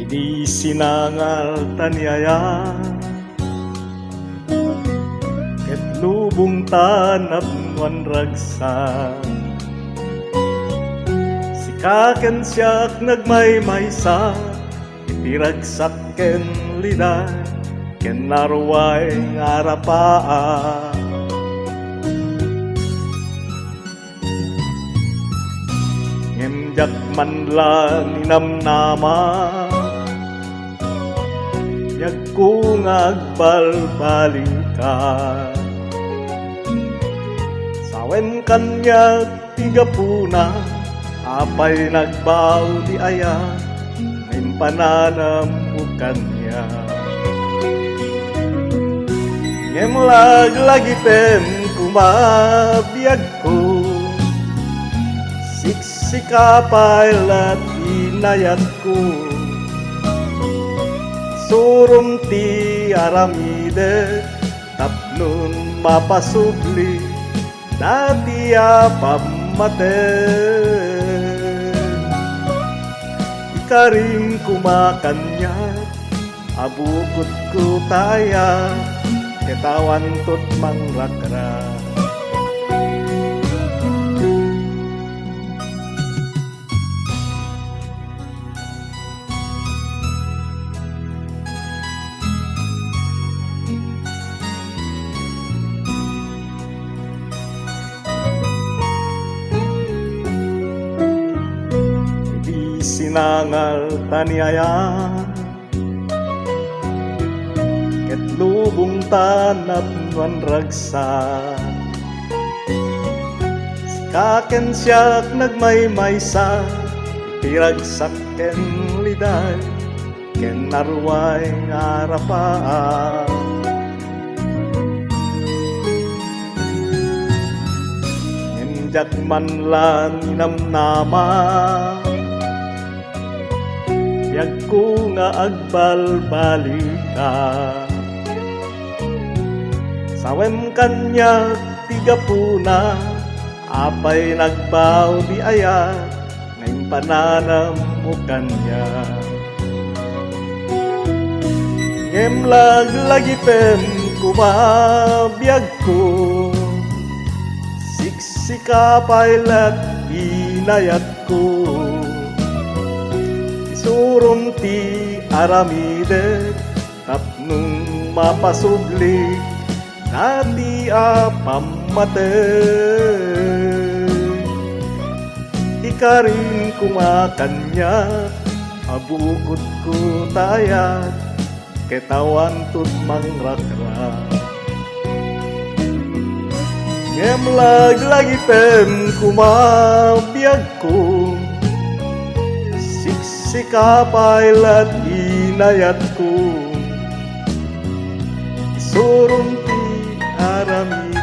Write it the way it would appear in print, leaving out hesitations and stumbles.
Inisinangal tanyaya ket lubong tanap wan ragsa sikaken siyak nagmaymaysa itiragsak ken liday ken narway ngarapaa ngemjak manlan inamnama yagko ngagbalbalikan sawen kanyag tigapuna apay nagbaw di aya ngayon pananam kanya ngem lagi pen kumabiyag ko sikapay lat inayat ko surum ti aramide tapnon mapasubli dati apamate ikaring kumakanya abukot ko taya ketawan tot mangrakra sinangal tanyaya ket lubong tanap wan ragsa sikaken siyak nagmaymaysa itiragsak ken liday ken narway ngarapaa ngenjak manlan inamnama yagko nga agbalbalika sawem kanya tigapuna apay nagbaw di aya ngayon pananam mo kanya ngem lagi pen kumabiyag ko sikapay lat inayat ko surum ti aramide tapnong mapasubli dati apamate ikarin kumakanya abukot ko tayat ketawan tut mangrakra ngem lagi pen kumabiyag ko sikapay lat inayat ko isurum ti arami